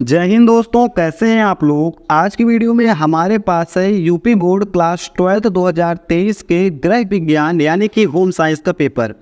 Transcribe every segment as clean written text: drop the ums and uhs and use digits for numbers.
जय हिंद दोस्तों, कैसे हैं आप लोग। आज की वीडियो में हमारे पास है यूपी बोर्ड क्लास 12 2023 के गृह विज्ञान यानी कि होम साइंस का पेपर।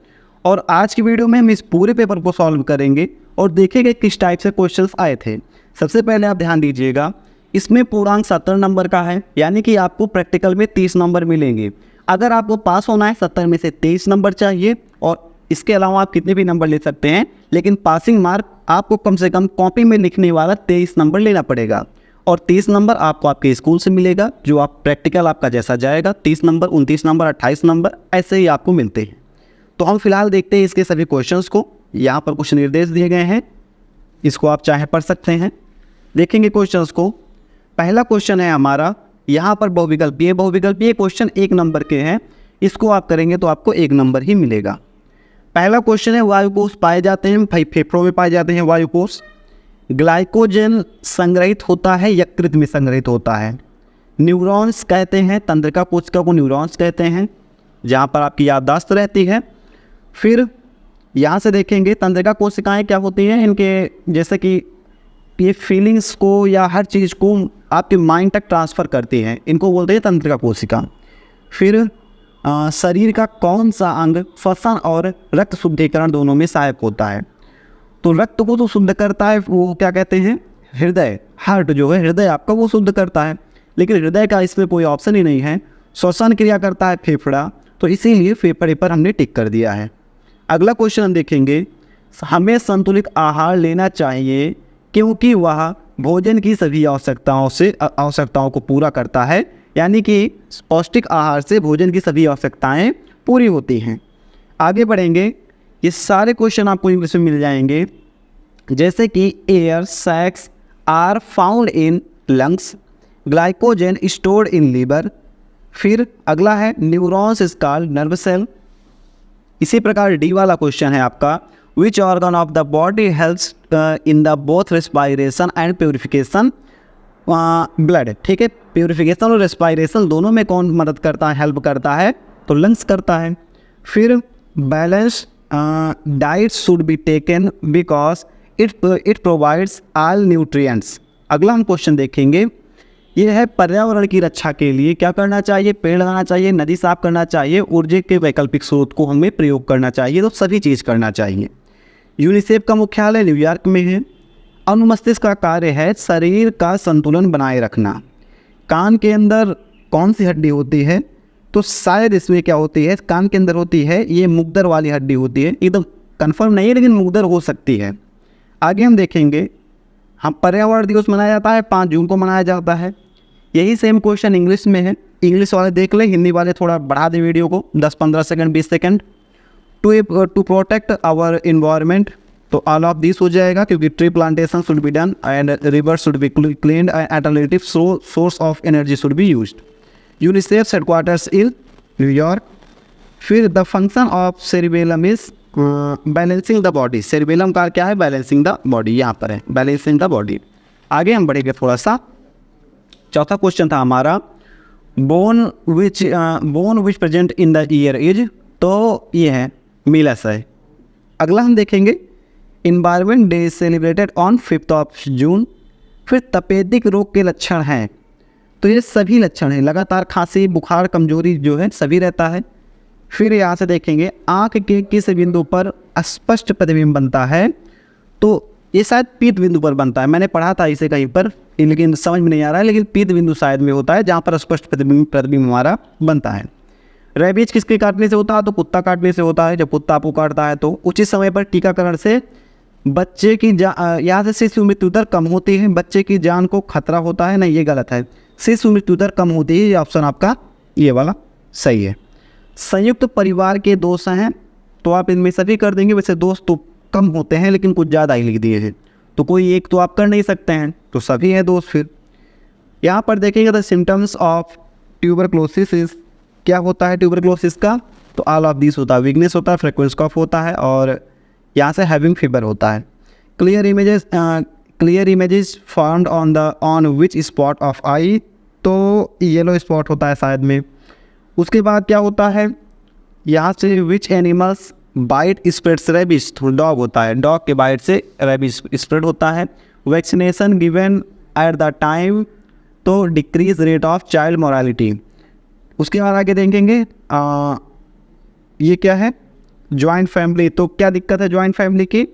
और आज की वीडियो में हम इस पूरे पेपर को सॉल्व करेंगे और देखेंगे किस टाइप से क्वेश्चंस आए थे। सबसे पहले आप ध्यान दीजिएगा, इसमें पूर्णांक 70 नंबर का है, यानी कि आपको प्रैक्टिकल में 30 नंबर मिलेंगे। अगर आपको पास होना है 70 में से 23 नंबर चाहिए, और इसके अलावा आप कितने भी नंबर ले सकते हैं, लेकिन पासिंग मार्क आपको कम से कम कॉपी में लिखने वाला 23 नंबर लेना पड़ेगा। और 30 नंबर आपको आपके स्कूल से मिलेगा, जो आप प्रैक्टिकल आपका जैसा जाएगा 30 नंबर, 29 नंबर, 28 नंबर ऐसे ही आपको मिलते हैं। तो हम फिलहाल देखते हैं इसके सभी क्वेश्चंस को। यहाँ पर कुछ निर्देश दिए गए हैं, इसको आप चाहे पढ़ सकते हैं। देखेंगे क्वेश्चंस को। पहला क्वेश्चन है हमारा, यहाँ पर बहुविकल्पीय क्वेश्चन 1 नंबर के हैं, इसको आप करेंगे तो आपको 1 नंबर ही मिलेगा। पहला क्वेश्चन है, वायुकोष पाए जाते हैं, फेफड़ों में पाए जाते हैं वायुकोष। ग्लाइकोजन संग्रहित होता है, यकृत में संग्रहित होता है। न्यूरॉन्स कहते हैं, तंत्रिका कोशिका को न्यूरॉन्स कहते हैं, जहाँ पर आपकी याददाश्त रहती है। फिर यहाँ से देखेंगे तंत्रिका कोशिकाएं क्या होती हैं, इनके जैसे कि ये फीलिंग्स को या हर चीज़ को आपके माइंड तक ट्रांसफ़र करती हैं, इनको बोलते हैं तंत्रिका कोशिका। फिर शरीर का कौन सा अंग श्वसन और रक्त शुद्धिकरण दोनों में सहायक होता है। तो रक्त को तो शुद्ध करता है वो क्या कहते हैं, हृदय, हार्ट जो है हृदय आपका वो शुद्ध करता है, लेकिन हृदय का इसमें कोई ऑप्शन ही नहीं है। श्वसन क्रिया करता है फेफड़ा, तो इसीलिए फेफड़े पर हमने टिक कर दिया है। अगला क्वेश्चन हम देखेंगे, हमें संतुलित आहार लेना चाहिए क्योंकि वह भोजन की सभी आवश्यकताओं को पूरा करता है, यानी कि पौष्टिक आहार से भोजन की सभी आवश्यकताएं पूरी होती हैं। आगे बढ़ेंगे, ये सारे क्वेश्चन आपको इंग्लिश में मिल जाएंगे, जैसे कि air sacs are found in lungs, glycogen stored in liver. फिर अगला है neurons is called nerve cell. इसी प्रकार डी वाला क्वेश्चन है आपका, which organ of the body helps in the both respiration and purification blood. ठीक है, प्योरिफिकेशन और रेस्पायरेशन दोनों में कौन मदद करता है, हेल्प करता है, तो लंग्स करता है। फिर balance diet should be taken because it provides all nutrients. अगला हम क्वेश्चन देखेंगे, ये है पर्यावरण की रक्षा के लिए क्या करना चाहिए, पेड़ लगाना चाहिए, नदी साफ करना चाहिए, ऊर्जा के वैकल्पिक स्रोत को हमें प्रयोग करना चाहिए, तो सभी चीज़ करना चाहिए। यूनिसेफ का मुख्यालय न्यूयॉर्क में है। अनुमस्तिष्क का कार्य है शरीर का संतुलन बनाए रखना। कान के अंदर कौन सी हड्डी होती है, तो शायद इसमें क्या होती है, कान के अंदर होती है ये मुग्दर वाली हड्डी होती है, एकदम कंफर्म नहीं है लेकिन मुग्दर हो सकती है। आगे हम देखेंगे, हम पर्यावरण दिवस मनाया जाता है 5 जून को मनाया जाता है। यही सेम क्वेश्चन इंग्लिश में है, इंग्लिश वाले देख लें, हिंदी वाले थोड़ा बढ़ा दें वीडियो को 10-15 second 20 second. To protect our environment, तो ऑल ऑफ दिस हो जाएगा, क्योंकि tree plantation should be done and river should be cleaned and alternative source of energy should be used. UNICEF headquarters in New York. फिर the function of cerebellum is balancing the body. Cerebellum का क्या है, balancing the body, यहाँ पर है balancing the body. आगे हम बढ़ेंगे थोड़ा सा। चौथा क्वेश्चन था हमारा, bone which present in the year is, तो ये है मिलस है। अगला हम देखेंगे, इन्वायरमेंट डे सेलिब्रेटेड ऑन 5 जून। फिर तपेदिक रोग के लक्षण हैं, तो ये सभी लक्षण हैं, लगातार खांसी, बुखार, कमजोरी जो है सभी रहता है। फिर यहाँ से देखेंगे, आँख के किस बिंदु पर स्पष्ट प्रतिबिंब बनता है, तो ये शायद पीत बिंदु पर बनता है। मैंने पढ़ा था इसे कहीं पर, लेकिन समझ में नहीं आ रहा है, लेकिन पीत बिंदु शायद में होता है जहाँ पर स्पष्ट प्रतिबिंब हमारा बनता है। रेबीज किसके काटने से होता है, तो कुत्ता काटने से होता है। जब कुत्ता आपको काटता है तो उचित समय पर टीकाकरण से बच्चे की यहाँ से शिशु मृत्यु दर कम होती है, बच्चे की जान को खतरा होता है, नहीं ये गलत है, शिशु मृत्यु दर कम होती है, ये ऑप्शन आपका ये वाला सही है। संयुक्त परिवार के दोष हैं, तो आप इनमें सभी कर देंगे, वैसे दोष तो कम होते हैं लेकिन कुछ ज़्यादा ही लिख दिए हैं, तो कोई एक तो आप कर नहीं सकते हैं, तो सभी हैं दोष। फिर यहाँ पर देखेंगे the symptoms of tuberculosis is, क्या होता है ट्यूबरक्लोसिस का, तो ऑल ऑफ दिस होता है, वीकनेस होता है, फ्रिक्वेंट कफ होता है, और यहाँ से हैविंग फीवर होता है। Clear images found on which spot of eye, तो येलो स्पॉट होता है शायद में। उसके बाद क्या होता है, यहाँ से which animals bite spreads rabies, dog होता है, डॉग के बाइट से रेबिस स्प्रेड होता है। Vaccination given at the time to decrease rate of child mortality. उसके बाद आगे देखेंगे ये क्या है, जॉइंट फैमिली। तो क्या दिक्कत है जॉइंट फैमिली की,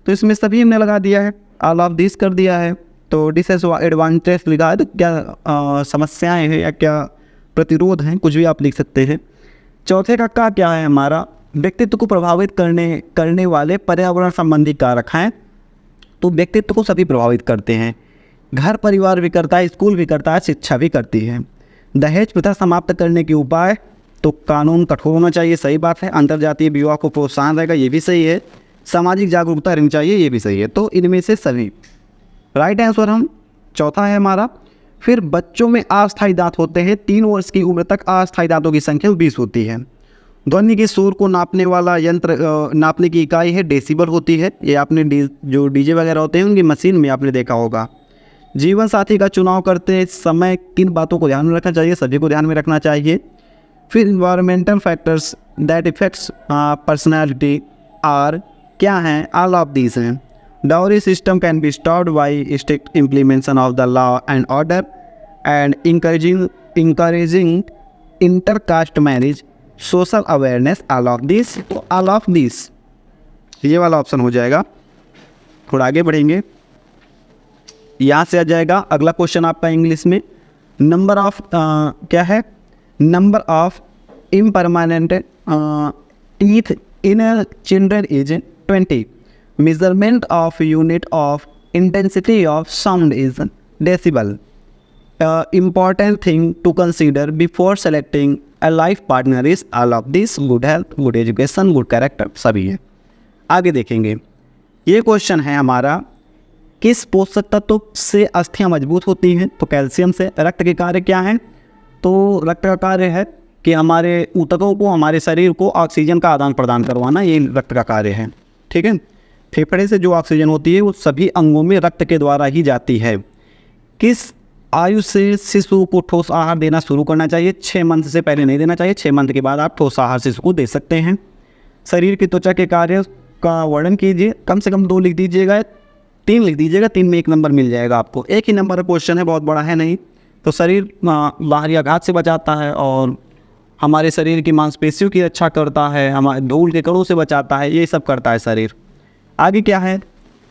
तो इसमें सभी हमने लगा दिया है, ऑल ऑफ दिस कर दिया है। तो डिसएडवांटेज लिखा है, तो क्या समस्याएं हैं या क्या प्रतिरोध हैं, कुछ भी आप लिख सकते हैं। चौथे का क्या है हमारा, व्यक्तित्व को प्रभावित करने वाले पर्यावरण संबंधी कारक हैं। तो व्यक्तित्व को सभी प्रभावित करते हैं, घर परिवार भी करता है, स्कूल भी करता है, शिक्षा भी करती है। दहेज प्रथा समाप्त करने के उपाय, तो कानून कठोर होना चाहिए, सही बात है। अंतर्जातीय विवाह को प्रोत्साहन रहेगा, ये भी सही है। सामाजिक जागरूकता रहनी चाहिए, ये भी सही है। तो इनमें से सभी राइट आंसर हम चौथा है हमारा। फिर बच्चों में अस्थायी दांत होते हैं, 3 वर्ष की उम्र तक अस्थायी दांतों की संख्या 20 होती है। ध्वनि के शोर को नापने वाला यंत्र, नापने की इकाई है डेसिबल होती है। ये आपने जो डीजे वगैरह होते हैं उनकी मशीन में आपने देखा होगा। जीवन साथी का चुनाव करते समय किन बातों को ध्यान में रखना चाहिए, सभी को ध्यान में रखना चाहिए। फिर environmental factors that effects personality are, क्या हैं, ऑल ऑफ दीज हैं। Dowry system can be stopped by strict implementation of the law and order and encouraging intercaste marriage, social awareness, all of this. तो all of this ये वाला option हो जाएगा। थोड़ा आगे बढ़ेंगे, यहाँ से आ जाएगा अगला क्वेश्चन आपका इंग्लिश में। नंबर ऑफ क्या है, number of impermanent teeth in children is 20। Measurement of unit of intensity of sound is decibel. Important thing to consider before selecting a life partner is, all of this. Good health, good education, good character, सभी है। आगे देखेंगे, ये question है हमारा, किस पोषक तत्व से अस्थियां मजबूत होती हैं, तो कैल्शियम से। रक्त के कार्य क्या हैं, तो रक्त का कार्य है कि हमारे ऊतकों को, हमारे शरीर को ऑक्सीजन का आदान प्रदान करवाना, ये रक्त का कार्य है, ठीक है। फेफड़े से जो ऑक्सीजन होती है वो सभी अंगों में रक्त के द्वारा ही जाती है। किस आयु से शिशु को ठोस आहार देना शुरू करना चाहिए, 6 मंथ से पहले नहीं देना चाहिए, 6 मंथ के बाद आप ठोस आहार शिशु को दे सकते हैं। शरीर की त्वचा के कार्य का वर्णन कीजिए, कम से कम 2 लिख दीजिएगा, 3 लिख दीजिएगा, 3 में 1 नंबर मिल जाएगा आपको। एक ही नंबर का क्वेश्चन है, बहुत बड़ा है नहीं। तो शरीर बाहरी आघात से बचाता है और हमारे शरीर की मांसपेशियों की रक्षा करता है, हमारे धूल के कणों से बचाता है, ये सब करता है शरीर। आगे क्या है,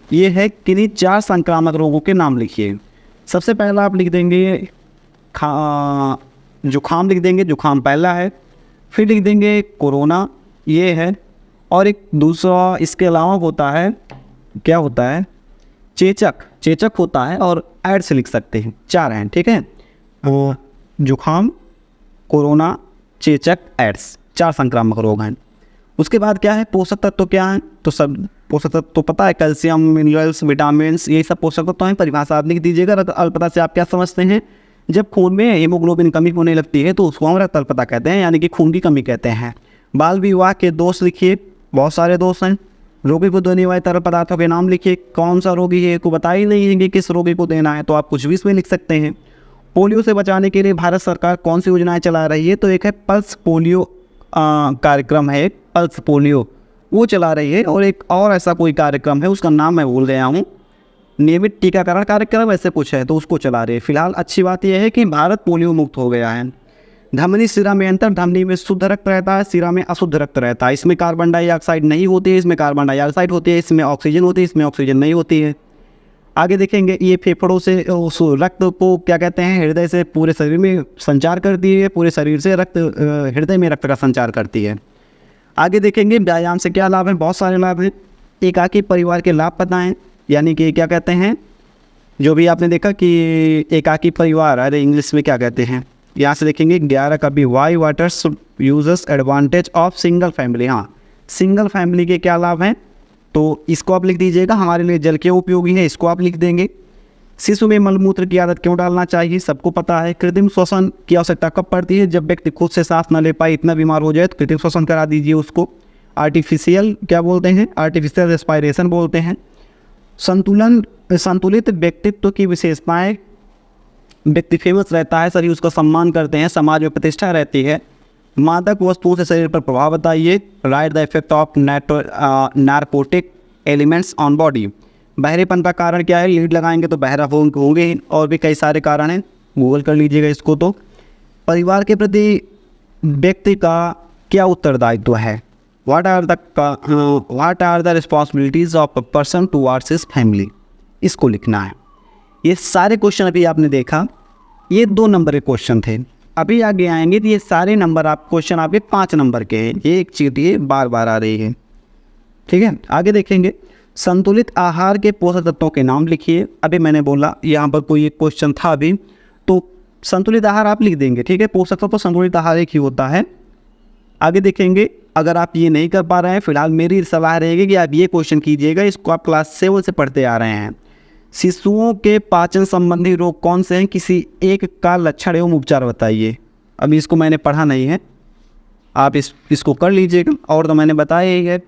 ये है किन्हीं 4 संक्रामक रोगों के नाम लिखिए। सबसे पहला आप लिख देंगे जुखाम, लिख देंगे, जुखाम पहला है। फिर लिख देंगे कोरोना, ये है। और एक दूसरा इसके अलावा होता है, क्या होता है, चेचक होता है, और एड्स लिख सकते हैं, 4 हैं, ठीक है। जुखाम, कोरोना, चेचक, एड्स, 4 संक्रामक रोग हैं। उसके बाद क्या है, पोषक तत्व क्या हैं, तो सब पोषक तत्व तो पता है, कैल्शियम, मिनरल्स, विटामिन, ये सब पोषक तत्व हैं। परिभाषा आप लिख दीजिएगा। रक्त अल्पता से आप क्या समझते हैं, जब खून में हीमोग्लोबिन कमी होने लगती है तो उसको हम रक्त अल्पता कहते हैं, यानी कि खून की कमी कहते हैं। बाल विवाह के दोष लिखिए, बहुत सारे दोष हैं। रोगी को देने वाले तरल पदार्थों के नाम लिखिए, कौन सा रोगी है को बता ही नहीं है कि किस रोगी को देना है, तो आप कुछ भी इसमें लिख सकते हैं। पोलियो से बचाने के लिए भारत सरकार कौन सी योजनाएं चला रही है, तो एक है पल्स पोलियो कार्यक्रम है, पल्स पोलियो वो चला रही है। और एक और ऐसा कोई कार्यक्रम है, उसका नाम मैं भूल गया हूँ, नियमित टीकाकरण कार्यक्रम ऐसे कुछ है, तो उसको चला रही है। फिलहाल अच्छी बात यह है कि भारत पोलियो मुक्त हो गया है। धमनी सिरा में अंतर, धमनी में शुद्ध रक्त रहता है, सिरा में अशुद्ध रक्त रहता है। इसमें कार्बन डाइऑक्साइड नहीं होती है, इसमें कार्बन डाइऑक्साइड होती है। इसमें ऑक्सीजन होती है, इसमें ऑक्सीजन नहीं होती है। आगे देखेंगे, ये फेफड़ों से उस रक्त को क्या कहते हैं, हृदय से पूरे शरीर में संचार करती है, पूरे शरीर से रक्त हृदय में रक्त का संचार करती है। आगे देखेंगे, व्यायाम से क्या लाभ है, बहुत सारे लाभ हैं। एकाकी परिवार के लाभ बताएं, यानी कि क्या कहते हैं, जो भी आपने देखा कि एकाकी परिवार, अरे इंग्लिश में क्या कहते हैं, यहाँ से देखेंगे 11 का भी, why waters users advantage of single family. हाँ, सिंगल फैमिली के क्या लाभ हैं, तो इसको आप लिख दीजिएगा। हमारे लिए जल के उपयोगी है, इसको आप लिख देंगे। शिशु में मलमूत्र की आदत क्यों डालना चाहिए, सबको पता है। कृत्रिम श्वसन की आवश्यकता कब पड़ती है, जब व्यक्ति खुद से सांस न ले पाए, इतना बीमार हो जाए तो कृत्रिम श्वसन करा दीजिए उसको। आर्टिफिशियल क्या बोलते हैं, आर्टिफिशियल रेस्पायरेशन बोलते हैं। संतुलित व्यक्तित्व की विशेषताएं, व्यक्ति फेमस रहता है, सभी उसका सम्मान करते हैं, समाज में प्रतिष्ठा रहती है। मादक वस्तुओं से शरीर पर प्रभाव बताइए। Write the effect of narcotic elements on body. बहरेपन का कारण क्या है, लीड लगाएंगे तो बहरा होंगे, और भी कई सारे कारण हैं, गूगल कर लीजिएगा इसको। तो परिवार के प्रति व्यक्ति का क्या उत्तरदायित्व है, what are the responsibilities of a person towards his family, इसको लिखना है। ये सारे क्वेश्चन अभी आपने देखा, ये 2 नंबर के क्वेश्चन थे। अभी आगे आएंगे तो ये सारे नंबर क्वेश्चन आपके 5 नंबर के हैं। ये एक चीज़ ये बार बार आ रही है, ठीक है। आगे देखेंगे, संतुलित आहार के पोषक तत्वों के नाम लिखिए। अभी मैंने बोला यहाँ पर कोई एक क्वेश्चन था अभी, तो संतुलित आहार आप लिख देंगे, ठीक है। पोषक तत्व संतुलित आहार एक ही होता है। आगे देखेंगे, अगर आप ये नहीं कर पा रहे हैं, फिलहाल मेरी सलाह रहेगी कि आप ये क्वेश्चन कीजिएगा, इसको आप क्लास 7 से पढ़ते आ रहे हैं। शिशुओं के पाचन संबंधी रोग कौन से हैं, किसी एक का लक्षण एवं उपचार बताइए। अभी इसको मैंने पढ़ा नहीं है, आप इसको कर लीजिएगा, और तो मैंने बताया ही है।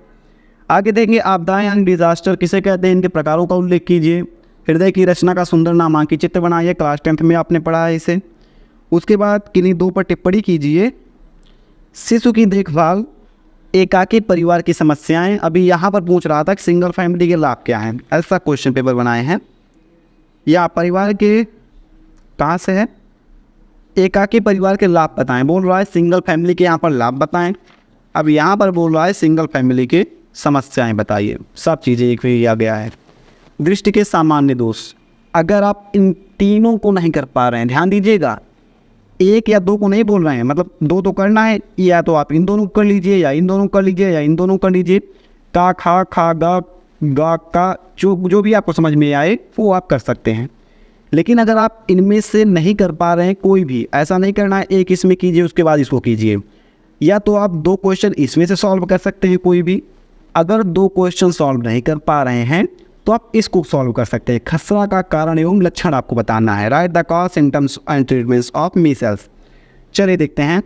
आगे देखेंगे, आपदाएं यानी डिजास्टर किसे कहते हैं, इनके प्रकारों का उल्लेख कीजिए। हृदय की रचना का सुंदर नामांकित चित्र बनाइए, क्लास 10th में आपने पढ़ा है इसे। उसके बाद किन्हीं 2 पर टिप्पणी कीजिए। शिशु की देखभाल, एकाकी परिवार की समस्याएं। अभी यहाँ पर पूछ रहा था कि सिंगल फैमिली के लाभ क्या हैं, ऐसा क्वेश्चन पेपर बनाए हैं। या परिवार के कहाँ से है, एकाकी परिवार के लाभ बताएं, बोल रहा है सिंगल फैमिली के यहाँ पर लाभ बताएं। अब यहाँ पर बोल रहा है सिंगल फैमिली के समस्याएं बताइए। सब चीज़ें एक ही आ गया है। दृष्टि के सामान्य दोष, अगर आप इन तीनों को नहीं कर पा रहे हैं, ध्यान दीजिएगा, 1 या 2 को नहीं बोल रहे हैं, मतलब 2 तो करना है, या तो आप इन दोनों कर लीजिए, या इन दोनों कर लीजिए, या इन दोनों कर लीजिए। का, खा, खा, गा का, जो भी आपको समझ में आए वो आप कर सकते हैं। लेकिन अगर आप इनमें से नहीं कर पा रहे हैं कोई भी, ऐसा नहीं करना है एक इसमें कीजिए उसके बाद इसको कीजिए। या तो आप 2 क्वेश्चन इसमें से सॉल्व कर सकते हैं कोई भी। अगर 2 क्वेश्चन सॉल्व नहीं कर पा रहे हैं तो आप इसको सॉल्व कर सकते हैं। खसरा का कारण एवं लक्षण आपको बताना है। Right the cause, symptoms and treatments of measles. चलिए देखते हैं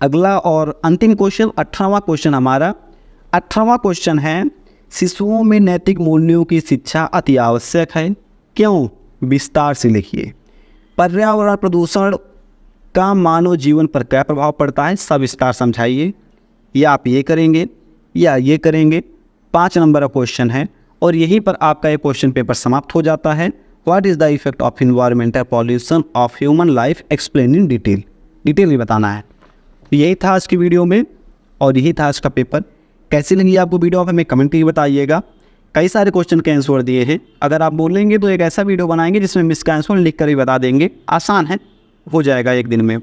अगला और अंतिम क्वेश्चन, 18वां क्वेश्चन हमारा। 18वां क्वेश्चन है, शिशुओं में नैतिक मूल्यों की शिक्षा अति आवश्यक है, क्यों, विस्तार से लिखिए। पर्यावरण प्रदूषण का मानव जीवन पर क्या प्रभाव पड़ता है, सब विस्तार समझाइए। या आप ये करेंगे या ये करेंगे। 5 नंबर का क्वेश्चन है और यहीं पर आपका ये क्वेश्चन पेपर समाप्त हो जाता है। What is the effect of environmental pollution of human life, explain in detail ही बताना है। यही था आज की वीडियो में और यही था आज का पेपर। कैसी लगी आपको वीडियो, आप हमें कमेंट करके बताइएगा। कई सारे क्वेश्चन के आंसर दिए हैं, अगर आप बोलेंगे तो एक ऐसा वीडियो बनाएंगे जिसमें मिस का आंसर लिख कर ही बता देंगे। आसान है, हो जाएगा एक दिन में।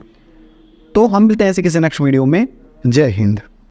तो हम मिलते हैं ऐसे किसी नेक्स्ट वीडियो में। जय हिंद।